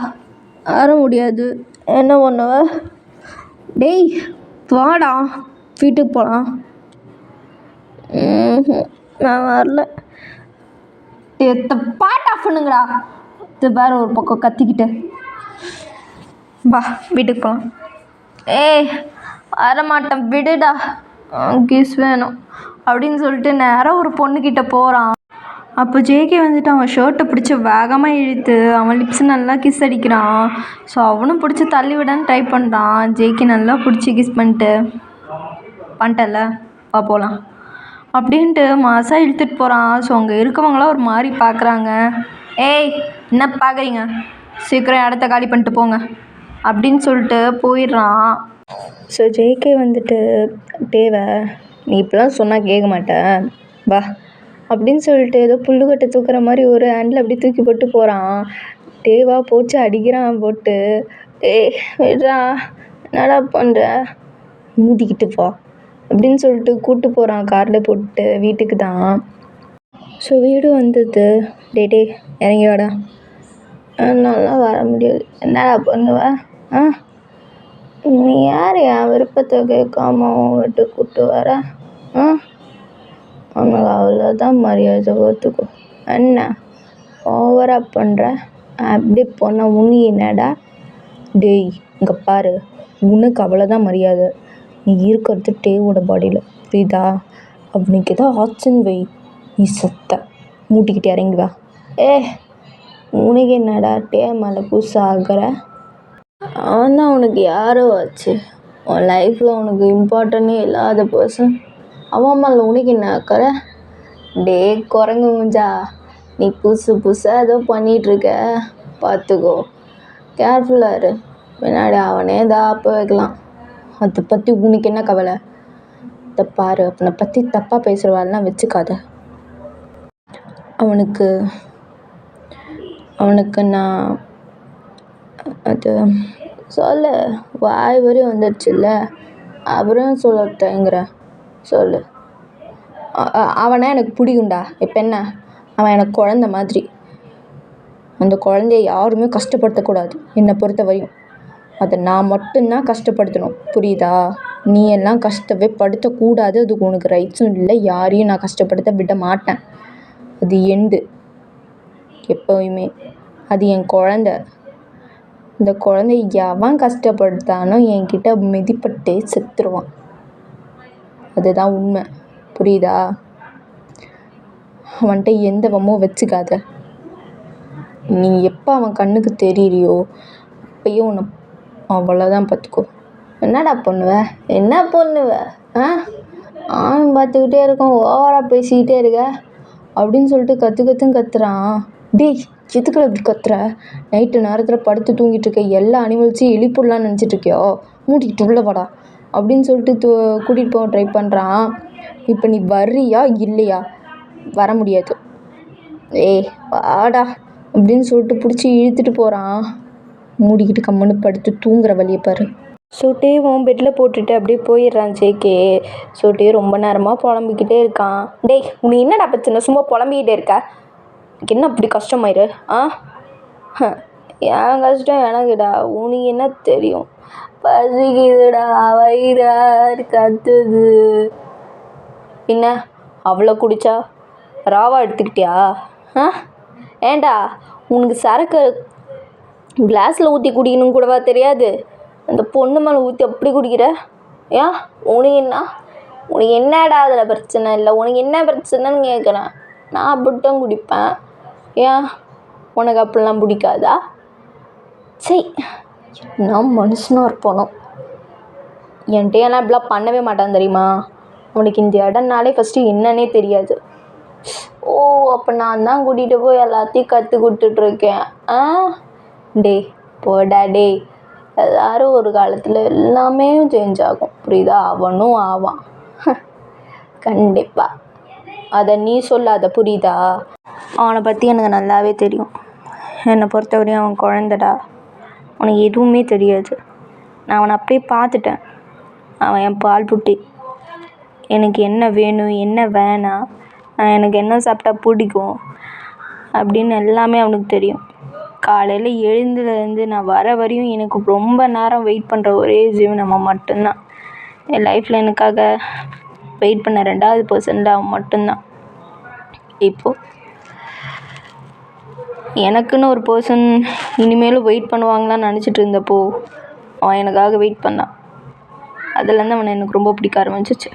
வர முடியாது, என்ன பண்ணுவ? டேய் வாடா வீட்டுக்கு போகலாம். நான் வரல. பாட் ஆஃப் பண்ணுங்கடா. இது வேற ஒரு பக்கம் கத்திக்கிட்டு வா வீட்டுக்கு போகலாம். வரமாட்டேன் விடுடா, கிஸ் வேணும் அப்படின்னு சொல்லிட்டு நேராக ஒரு பொண்ணுக்கிட்ட போகிறான். அப்போ ஜேகே வந்துட்டு அவன் ஷர்ட்டை பிடிச்சி வேகமாக இழுத்து அவன் லிப்ஸ் நல்லா கிஸ் அடிக்கிறான். ஸோ அவனும் பிடிச்சி தள்ளி விடான்னு ட்ரை பண்ணுறான். ஜேகே நல்லா பிடிச்சி கிஸ் பண்ணிட்டல வா போகலாம் அப்படின்ட்டு மாசாக இழுத்துட்டு போகிறான். ஸோ அங்கே இருக்கவங்களாம் ஒரு மாதிரி பார்க்குறாங்க. என்ன பார்க்குறீங்க, சீக்கிரம் இடத்த காலி பண்ணிட்டு போங்க அப்படின்னு சொல்லிட்டு போயிடுறான். ஸோ ஜேகே வந்துட்டு டேவை நீ இப்படிலாம் சொன்னால் கேட்க மாட்டேன் வா அப்படின்னு சொல்லிட்டு ஏதோ புல்லுக்கட்டை தூக்குற மாதிரி ஒரு ஹேண்டில் அப்படி தூக்கி போட்டு போகிறான். டேவா போச்சு அடிக்கிறான் போட்டு. விட்றா, என்னடா பண்ணுற, மூடிக்கிட்டு போ அப்படின்னு சொல்லிட்டு கூப்பிட்டு போகிறான் காரில் போட்டு வீட்டுக்கு தான். ஸோ வீடு வந்தது. டே இறங்கி வாடா. நல்லா வர முடியாது, என்னடா பண்ணுவ? நீ யார் என் விருப்பத்தை கேட்காம வீட்டு கூப்பிட்டு வர? அவனுக்கு அவ்வளோதான் மரியாதை, ஒத்துக்கோ. என்ன ஓவராக பண்ணுற? அப்படி போனால் உனி என்னடா? டேய் இங்கே பாரு, உனக்கு அவ்வளோதான் மரியாதை, நீ இருக்கிறது டேவோட பாடியில், புரியுதா? அவனுக்கு ஏதோ ஆச்சுன்னு வை, நீ சத்த மூட்டிக்கிட்டு இறங்கி வா. உனக்கு என்னடா டே மேலே புதுசாக ஆகிற? அவன் தான் உனக்கு யாரோ ஆச்சு, உன் லைஃப்பில் உனக்கு இம்பார்ட்டன்னே இல்லாத பர்சன், அவன் மேலே உனக்கு என்ன ஆக்கிற? டே குரங்கு மூஞ்சா, நீ புதுசாக ஏதோ பண்ணிகிட்ருக்க, பார்த்துக்கோ. கேர்ஃபுல்லாக இரு, பின்னாடி அவனே அப்போ வைக்கலாம். அதை பற்றி உனக்கு என்ன கவலை? பாரு, அவனை பற்றி தப்பாக பேசுகிறவாள்லாம் வச்சுக்காத. அவனுக்கு நான் அது சொல்லு, வாய் வரையும் வந்துடுச்சுல்ல, அப்புறம் சொல்ல தயங்குற, சொல்லு. அவனை எனக்கு பிடிக்கும்டா. இப்போ என்ன, அவன் எனக்கு குழந்த மாதிரி. அந்த குழந்தைய யாருமே கஷ்டப்படுத்தக்கூடாது. என்னை பொறுத்த வரையும் அதை நான் மட்டும்தான் கஷ்டப்படுத்தணும், புரியுதா? நீ எல்லாம் கஷ்டவே படுத்தக்கூடாது. அதுக்கு உனக்கு ரைட்ஸும் இல்லை. யாரையும் நான் கஷ்டப்படுத்த விட மாட்டேன். அது எண்டு எப்போயுமே. அது என் குழந்த. இந்த குழந்தைய எவன் கஷ்டப்படுத்தானோ என்கிட்ட மிதிப்பட்டே செத்துருவான். அதுதான் உண்மை, புரியுதா? அவன்கிட்ட எந்த வம்பும் வச்சுக்காத. நீ எப்போ அவன் கண்ணுக்கு தெரியறியோ அப்பயே உன்னை அவ்வளோதான், பார்த்துக்கோ. என்னடா பண்ணுவ? ஆணும் பார்த்துக்கிட்டே இருக்கோம், ஓவராக பேசிக்கிட்டே இருக்க அப்படின்னு சொல்லிட்டு கற்றுன்னு கத்துறான். டேய், எதுக்குள்ள இப்படி கத்துற? நைட்டு நேரத்தில் படுத்து தூங்கிட்டு இருக்க எல்லா அனிமல்ஸையும் எழுப்பிடலான்னு நினச்சிட்டு இருக்கியோ? மூடிக்கிட்டு உள்ள வாடா அப்படின்னு சொல்லிட்டு கூட்டிகிட்டு போக ட்ரை பண்ணுறான். இப்போ நீ வர்றியா இல்லையா? வர முடியாது. ஏய் வாடா அப்படின்னு சொல்லிட்டு பிடிச்சி இழுத்துட்டு போகிறான். மூடிக்கிட்டு கம்முன்னு படுத்து தூங்குற வழியை பாரு. சுட்டியும் பெட்டில் போட்டுட்டு அப்படியே போயிடுறான் ஜேகே. சுட்டி ரொம்ப நேரமாக புலம்பிக்கிட்டே இருக்கான். டேய், உனக்கு என்னடா பிரச்சனை? சும்மா புலம்பிக்கிட்டே இருக்க, என்ன அப்படி கஷ்டமாயிரு? என் கஷ்டம் எனக்குடா, உனக்கு என்ன தெரியும்? பசிக்குதுடா, வயிறா கத்துது. என்ன அவ்வளோ குடிச்சா ராவா எடுத்துக்கிட்டியா? ஏண்டா, உனக்கு சரக்கு கிளாஸில் ஊற்றி குடிக்கணும் கூடவா தெரியாது? அந்த பொண்ணு மேலே ஊற்றி அப்படி குடிக்கிற? ஏன் உனக்கு என்னடா அதில் பிரச்சனை? இல்லை, உனக்கு என்ன பிரச்சனைன்னு கேட்குறேன். நான் அப்படித்தான் குடிப்பேன். ஏன் உனக்கு அப்படிலாம் பிடிக்காதா? சரி, நான் மனுஷனாக இருப்பானோ. என்கிட்டயெல்லாம் இப்படிலாம் பண்ணவே மாட்டான் தெரியுமா? உனக்கு இந்த இடம்னாலே ஃபஸ்ட்டு என்னன்னே தெரியாது. ஓ, அப்போ நான் தான் கூட்டிகிட்டு போய் எல்லாத்தையும் கற்றுக் கொடுத்துட்ருக்கேன். டே போடா டே. எல்லோரும் ஒரு காலத்தில் எல்லாமே சேஞ்ச் ஆகும், புரியுதா? அவனும் ஆவான் கண்டிப்பாக. அதை நீ சொல்லாத, புரியுதா? அவனை பற்றி எனக்கு நல்லாவே தெரியும். என்னை பொறுத்தவரையும் அவன் குழந்தடா. உனக்கு எதுவுமே தெரியாது. நான் அவனை அப்படியே பார்த்துட்டேன். அவன் என் பால் புட்டி. எனக்கு என்ன வேணும், என்ன வேணாம், எனக்கு என்ன சாப்பிட்டா பிடிக்கும் அப்படின்னு எல்லாமே அவனுக்கு தெரியும். காலையில் எழுந்ததுலேருந்து நான் வர வரையும் எனக்கு ரொம்ப நேரம் வெயிட் பண்ணுற ஒரே ஜீவன் நம்ம மட்டும்தான். என் லைஃப்பில் எனக்காக வெயிட் பண்ண 2வது பர்சனில் அவன் மட்டும்தான். இப்போது எனக்குன்னு ஒரு பர்சன் இனிமேலும் வெயிட் பண்ணுவாங்களான்னு நினச்சிட்டு இருந்தப்போ அவன் எனக்காக வெயிட் பண்ணான். அதுலேருந்து அவனை எனக்கு ரொம்ப பிடிக்க ஆரம்பிச்சிச்சு.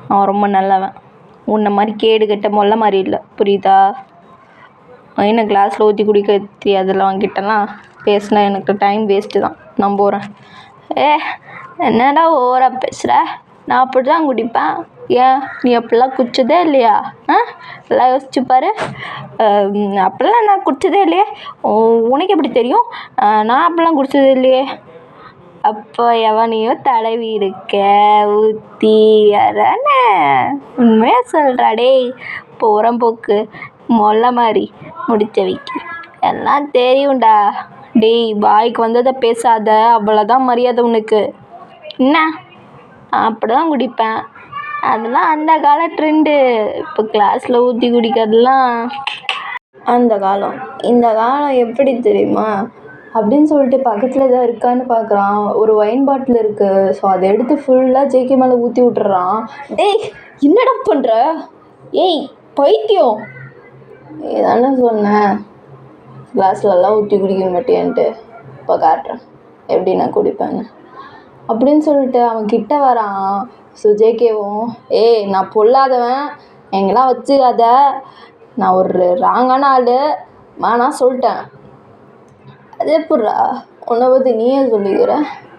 அவன் ரொம்ப நல்லவன். உன்னை மாதிரி கேடு கெட்ட மொல்ல மாதிரி இல்லை, புரியுதா? என்ன கிளாஸில் ஊற்றி குடிக்க தெரியாதுல்ல, அவன்கிட்டலாம் பேசினா எனக்கு டைம் வேஸ்ட்டு தான். நான் போகிறேன். என்னடா ஓவராக பேசுகிற? நான் அப்படி தான் குடிப்பேன். ஏன் நீ அப்படிலாம் குடிச்சதே இல்லையா? எல்லாம் யோசிச்சு பாரு. அப்படிலாம் நான் குடிச்சதே இல்லையே. உனக்கு எப்படி தெரியும்? நான் அப்படிலாம் குடிச்சதே இல்லையே. அப்போ எவனையோ தடவி இருக்க ஊற்றி அதானே? உண்மையாக சொல்கிறா? டேய் போக்கு மொல்ல மாதிரி முடிச்ச வைக்கி, எல்லாம் தெரியும்டா. டேய், வாய்க்கு வந்ததை பேசாத, அவ்வளோதான் மரியாதை உனக்கு. என்ன, நான் அப்படி தான் குடிப்பேன். அதெல்லாம் அந்த கால ட்ரெண்டு. இப்போ கிளாஸில் ஊற்றி குடிக்கிறதுலாம் அந்த காலம். இந்த காலம் எப்படி தெரியுமா அப்படின்னு சொல்லிட்டு பக்கத்தில் தான் இருக்கான்னு பார்க்குறான். ஒரு ஒயின் பாட்டில் இருக்குது. ஸோ அதை எடுத்து ஃபுல்லாக ஜேகே மேலே ஊற்றி விட்டுறான். டேய், என்னடா பண்ணுற? ஏய் பைத்தியம், இதானே சொன்னேன் கிளாஸ்லலாம் ஊற்றி குடிக்க மாட்டேன்ட்டு. இப்போ காட்டுறேன் எப்படி நான் குடிப்பேன்னு அப்படின்னு சொல்லிட்டு அவன் கிட்ட வரான். ஸோ ஜேகேவும், நான் பொல்லாதவன், எங்கெல்லாம் வச்சுக்காத, நான் ஒரு ராங்கான ஆள் நான் சொல்லிட்டேன். அது எப்பட்றா உன்னை பற்றி நீயே சொல்லிக்கிற?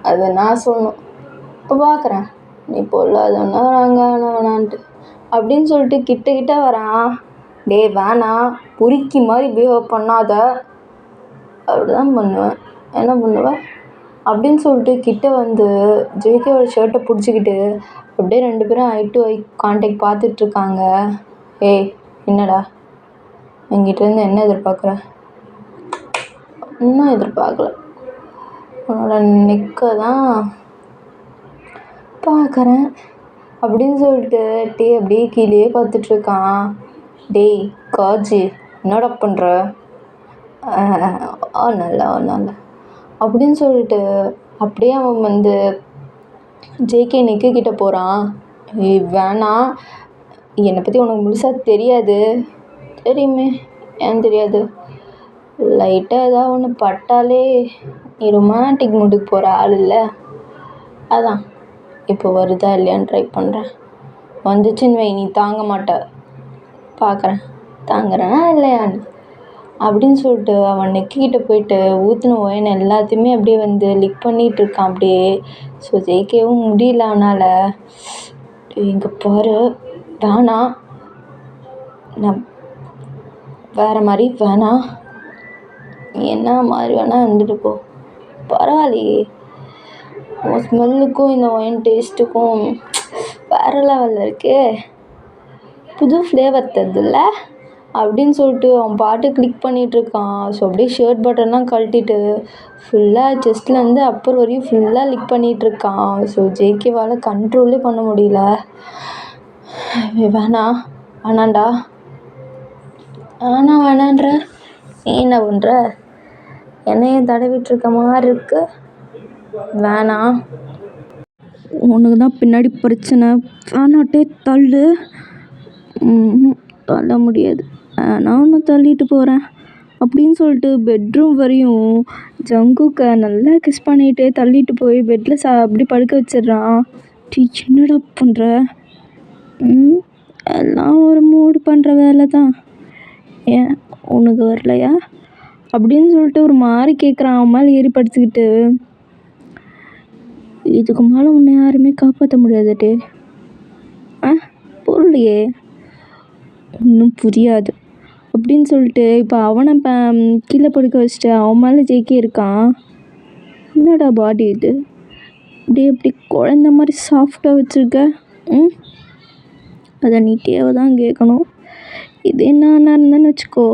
அதை நான் சொல்லணும். இப்போ பார்க்குறேன் நீ பொல்லாதவனா ராங்கானவனான்ட்டு. அப்படின்னு சொல்லிட்டு கிட்ட கிட்ட வரான். டேய் வேணாம், பொறுக்கி மாதிரி பிஹேவ் பண்ணாத. அப்படிதான் பண்ணுவேன். என்ன பண்ணுவேன் அப்படின்னு சொல்லிட்டு கிட்ட வந்து ஜேகேவோட ஷர்ட்டை பிடிச்சிக்கிட்டு அப்படியே 2 பேரும் ஐ டு ஐ கான்டாக்ட் பார்த்துட்ருக்காங்க. ஏய் என்னடா என்கிட்டேருந்து என்ன எதிர்பார்க்குற? இன்னும் எதிர்பார்க்கல, உன்னோட நெக்கை தான் பார்க்குறேன் அப்படின்னு சொல்லிட்டு டே அப்படியே கீழே பார்த்துட்ருக்கான். டேய் காஜி என்னடா பண்ணுற? நல்லா அப்படின்னு சொல்லிட்டு அப்படியே அவன் வந்து ஜேகே நெக்கு கிட்ட போகிறான். ஏய் வேணாம், என்னை பற்றி உனக்கு முழுசாக தெரியாது. தெரியுமே, ஏன் தெரியாது? லைட்டாக ஏதாவது ஒன்று பட்டாலே நீ ரொமான்டிக் மூடுக்கு போகிற ஆள் இல்லை. அதான் இப்போ வருதா இல்லையான்னு ட்ரை பண்ணுறேன். வந்துச்சுன்னு வை, நீ தாங்க மாட்ட. பார்க்குறேன் தாங்குறேன்னா இல்லையான்னு அப்படின்னு சொல்லிட்டு அவன் நெக்கிக்கிட்ட போயிட்டு ஊற்றின ஒயின் எல்லாத்தையுமே அப்படியே வந்து லிக் பண்ணிகிட்டு இருக்கான் அப்படியே. ஸோ ஜேகேவும் முடியல அவனால். இங்கே பாரு வேணாம், நான் வேறு மாதிரி வேணாம், நீ என்ன மாதிரி வேணால் இருந்துட்டு போ, பரவாயில்லையே. உன் ஸ்மெல்லுக்கும் இந்த ஒயின் டேஸ்ட்டுக்கும் வேறு லெவலில் இருக்கே, புது ஃப்ளேவர் தருதுல்ல அப்படின்னு சொல்லிட்டு அவன் பாட்டு கிளிக் பண்ணிகிட்ருக்கான். ஸோ அப்படியே ஷர்ட் பட்டன்லாம் கழட்டிட்டு ஃபுல்லாக செஸ்ட்லேருந்து அப்பர் வரையும் ஃபுல்லாக லிக் பண்ணிகிட்ருக்கான். ஸோ ஜேகேவால் கண்ட்ரோலே பண்ண முடியல. வேணாண்டா வேணான்ற நீ என்ன பண்ணுற? என்னையே தடவிட்டுருக்க மாதிரி இருக்கு. வேணாம், உனக்கு தான் பின்னாடி பிரச்சனை. வேணாட்டே தள்ளு. தள்ள முடியாது, நான் ஒன்று தள்ளிட்டு போகிறேன் அப்படின்னு சொல்லிட்டு பெட்ரூம் வரையும் ஜங்குக்கை நல்லா கிஸ் பண்ணிகிட்டே தள்ளிட்டு போய் பெட்டில் அப்படி படுக்க வச்சிடுறான். என்னடா பண்ணுற? எல்லாம் ஒரு மூடு பண்ணுற வேலை தான், ஏன் உனக்கு வரலையா அப்படின்னு சொல்லிட்டு ஒரு மாதிரி கேட்குறான். அவன் மேலே ஏறி படிச்சுக்கிட்டு, இதுக்கு மேலே உன்னை யாருமே காப்பாற்ற முடியாதுட்டே. பொருளையே இன்னும் புரியாது அப்படின்னு சொல்லிட்டு இப்போ அவனை கீழே படுக்க வச்சுட்டு அவன் மேலே ஜேகே இருக்கான். என்னடா பாடி இது, அப்படியே எப்படி குழந்த மாதிரி சாஃப்டாக வச்சுருக்க? அதை நீ தேவை தான் கேட்கணும். இதே நான் இருந்தேன்னு வச்சுக்கோ,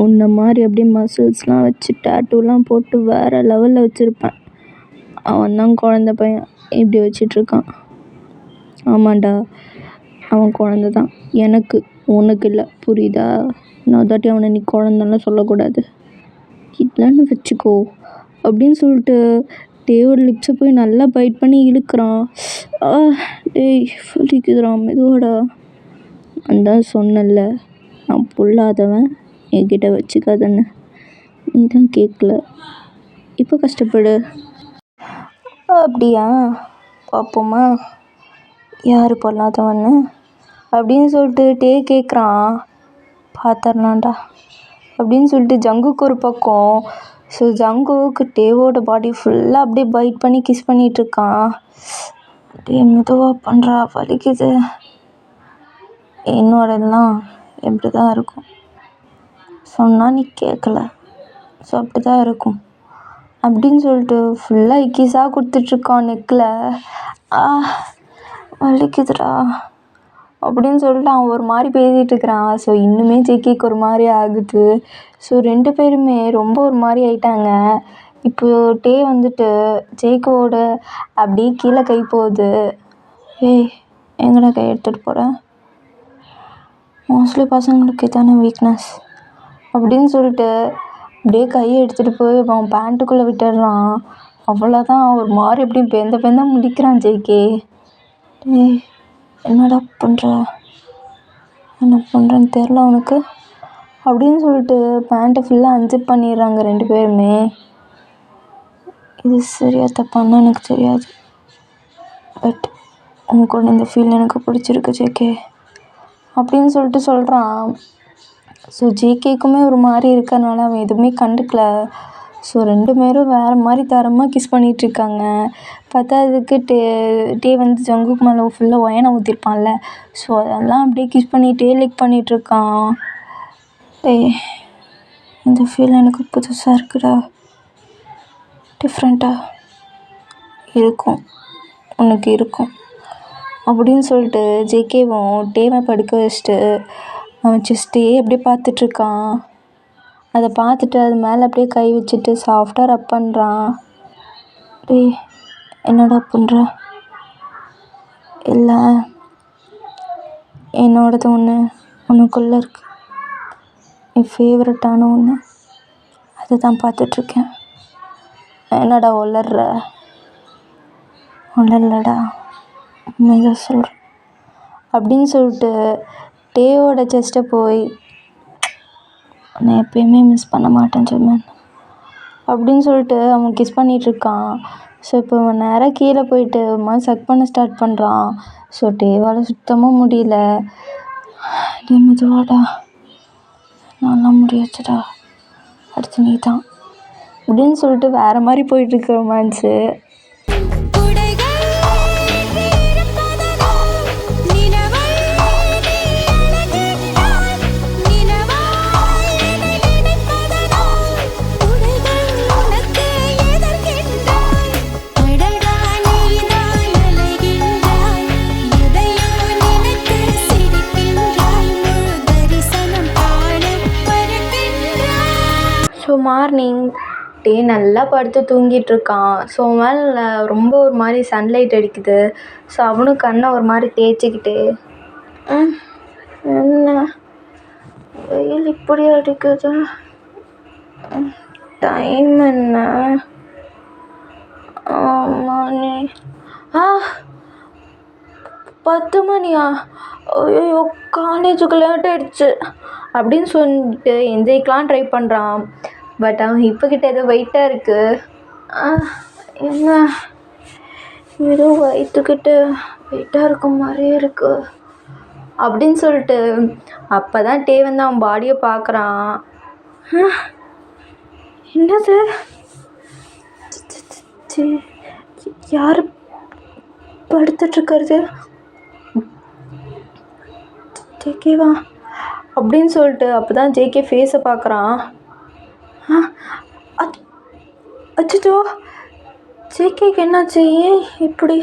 உன்னை மாதிரி அப்படியே மசில்ஸ்லாம் வச்சு டேட்டூலாம் போட்டு வேறு லெவலில் வச்சுருப்பேன். அவன் தான் குழந்த பையன் இப்படி வச்சிட்ருக்கான். ஆமாண்டா, அவன் குழந்த தான் எனக்கு, உனக்கு இல்லை, புரியுதா? நான் தாட்டி அவனை நீ குழந்தெல்லாம் சொல்லக்கூடாது, இல்லைன்னு வச்சுக்கோ அப்படின்னு சொல்லிட்டு டேவோட லிப்ஸை போய் நல்லா பைட் பண்ணி இழுக்கிறான். டேய் சொல்லிக்குதுறான் மெதுவாடா. நான் தான் சொன்னல, நான் பொல்லாதவன், என்கிட்ட வச்சுக்காதன்னு. நீ தான் கேட்கல, இப்போ கஷ்டப்படு. அப்படியா, பார்ப்போமா யார் பொல்லாதவன்னு அப்படின்னு சொல்லிட்டு டே கேட்குறான். பார்த்துடலான்டா அப்படின்னு சொல்லிட்டு ஜங்குக்கு ஒரு பக்கம். ஸோ ஜங்குக்கு டேவோட பாடி ஃபுல்லாக அப்படியே பைட் பண்ணி கிஸ் பண்ணிகிட்ருக்கான். டே மெதுவாக பண்ணுறா, வலிக்குது. என்னோடலாம் எப்படி தான் இருக்கும், சொன்னால் நீ கேட்கல, ஸோ அப்படி தான் இருக்கும் அப்படின்னு சொல்லிட்டு ஃபுல்லாக கிஸாக கொடுத்துட்ருக்கான் நெக்கில். வலிக்குதுடா அப்படின்னு சொல்லிட்டு அவன் ஒரு மாதிரி பேசிகிட்ருக்கிறான். ஸோ இன்னுமே ஜேகேக்கு ஒரு மாதிரி ஆகுது. ஸோ 2 பேருமே ரொம்ப ஒரு மாதிரி ஆயிட்டாங்க. இப்போது டே வந்துட்டு ஜேகோவோட அப்படியே கீழே கை போகுது. ஏய் எங்கடா கை எடுத்துகிட்டு போகிறேன்? மோஸ்ட்லி பசங்களுக்கு இதான வீக்னஸ் அப்படின்னு சொல்லிட்டு அப்படியே கையை எடுத்துகிட்டு போய் அவன் பேண்ட்டுக்குள்ளே விட்டுடுறான். அவ்வளோதான், ஒரு மாதிரி அப்படியே பெந்த முடிக்கிறான் ஜேகே. ஏய் என்னடா பண்ணுற? என்ன பண்ணுறேன்னு தெரில உனக்கு அப்படின்னு சொல்லிட்டு பேண்ட்டை ஃபுல்லாக அன்சிப் பண்ணிடுறாங்க 2 பேருமே. இது சரியா தப்பான்னு எனக்கு தெரியாது, பட் உங்க கூட இந்த ஃபீல் எனக்கு பிடிச்சிருக்கு ஜேகே அப்படின்னு சொல்லிட்டு சொல்கிறான். ஸோ ஜேகேக்குமே ஒரு மாதிரி இருக்கறனால அவன் எதுவுமே கண்டுக்கல. ஸோ 2 பேரும் வேறு மாதிரி தரமாக கிஸ் பண்ணிகிட்ருக்காங்க. பத்தாததுக்கு டே வந்து ஜங்குக்கு மேலே ஃபுல்லாக ஒயனை ஊற்றிருப்பான்ல, ஸோ அதெல்லாம் அப்படியே கிஸ் பண்ணிகிட்டே லிக் பண்ணிகிட்ருக்கான். இந்த ஃபீல் எனக்கு புதுசாக இருக்குடா, டிஃப்ரெண்ட்டாக இருக்கும், உனக்கு இருக்கும் அப்படின்னு சொல்லிட்டு ஜேகேவும் டேவை படுக்க வச்சுட்டு அவன் செஸ்ட்டையே அப்படியே பார்த்துட்ருக்கான். அதை பார்த்துட்டு அது மேலே அப்படியே கை வச்சுட்டு சாஃப்டாக ரப் பண்ணுறான். என்னடா பண்ணுற? இல்லை, என்னோடது ஒன்று உனக்குள்ளே இருக்கு, என் ஃபேவரட்டான ஒன்று, அதை தான் பார்த்துட்ருக்கேன். என்னடா உளர்லடா, உண்மையாக சொல்கிறேன் அப்படின்னு சொல்லிட்டு டேவோட செஸ்ட்டை போய் நான் எப்பயுமே மிஸ் பண்ண மாட்டேன் ஜெர்மன் அப்படின்னு சொல்லிட்டு அவன் கிஸ் பண்ணிகிட்ருக்கான். ஸோ இப்போ அவன் நேராக கீழே போயிட்டு சக் பண்ண ஸ்டார்ட் பண்ணுறான். ஸோ டேவால் சுத்தமாக முடியல. மெதுவாடா, நல்லா முடியாச்சுடா, அடுத்து நீ தான் அப்படின்னு சொல்லிட்டு வேறு மாதிரி போயிட்டுருக்கு ரொமான்ஸு. ஸோ மார்னிங் டே நல்லா படுத்து தூங்கிட்டுருக்கான். ஸோ மேலே ரொம்ப ஒரு மாதிரி சன்லைட் அடிக்குது. ஸோ அவனும் கண்ணை ஒரு மாதிரி தேய்ச்சிக்கிட்டு என்ன வெயில் இப்படி அடிக்குது, டைம் என்ன, மணி 10 மணியா, ஐயோ காலேஜுக்கு லேட் ஆகிடுச்சு அப்படின்னு சொல்லிட்டு என்ஜாய்க்கெலாம் ட்ரை பண்ணுறான். பட் அவன் இப்போக்கிட்ட ஏதோ வெயிட்டாக இருக்குது. என்ன ஏதோ வயிற்றுக்கிட்ட வெயிட்டாக இருக்க மாதிரியே இருக்குது அப்படின்னு சொல்லிட்டு அப்போ தான் டே வந்து அவன் பாடியை பார்க்குறான். என்னது, யார் படுத்துட்ருக்கிறது, ஜேகேவா அப்படின்னு சொல்லிட்டு அப்போ தான் ஜேகே ஃபேஸை பார்க்குறான். அச்சோ, ஜேகேக்கு என்னாச்சு, ஏன் இப்படி,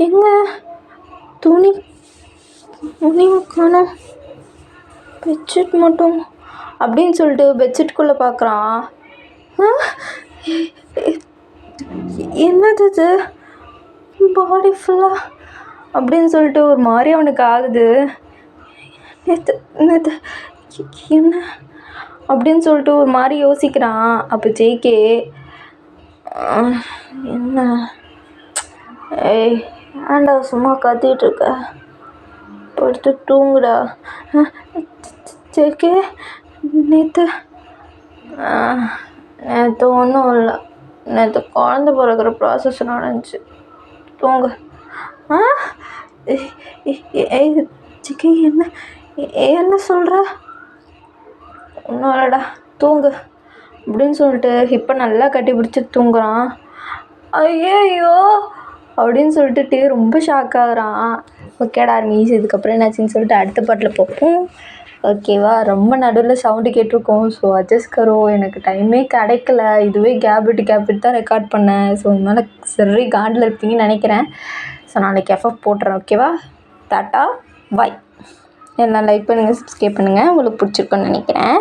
எங்க துணி காணோம், பெட்ஷீட் மட்டும் அப்படின்னு சொல்லிட்டு பெட்ஷீட்குள்ளே பார்க்குறான். என்னது இது, பாடி ஃபுல்லாக அப்படின்னு சொல்லிட்டு ஒரு மாதிரி அவனுக்கு ஆகுது. நேற்று என்ன அப்படின்னு சொல்லிட்டு ஒரு மாதிரி யோசிக்கிறான். அப்போ ஜேகே என்ன, ஏன்டா சும்மா கத்திகிட்ருக்க, படுத்து தூங்குடா. ஜேகே நேற்று ஒன்றும் இல்லை, நேற்று குழந்த பிறக்கிற ப்ராசஸ் நடந்துச்சு, தூங்கு. ஜேகே என்ன சொல்கிற, ஒன்றும் இல்லைடா தூங்கு அப்படின்னு சொல்லிட்டு இப்போ நல்லா கட்டி பிடிச்சி தூங்குறான். ஐயோ அப்படின்னு சொல்லிட்டு ரொம்ப ஷாக் ஆகுறான். ஓகேடா மீஸ், இதுக்கப்புறம் என்னாச்சுன்னு சொல்லிட்டு அடுத்த பாட்டில் பார்ப்போம். ஓகேவா, ரொம்ப நடுவில் சவுண்டு கேட்டிருக்கோம். ஸோ அட்ஜஸ்ட் கரோ, எனக்கு டைமே கிடைக்கல, இதுவே கேப் விட்டு தான் ரெக்கார்ட் பண்ணேன். ஸோ இதனால் சரி காண்டில் இருப்பீங்கன்னு நினைக்கிறேன். ஸோ நாளைக்கு எஃப்எஃப் போட்டுறேன். ஓகேவா, டாட்டா பாய். எல்லாம் லைக் பண்ணுங்கள், சப்ஸ்கிரைப் பண்ணுங்கள், உங்களுக்கு பிடிச்சிருக்குன்னு நினைக்கிறேன்.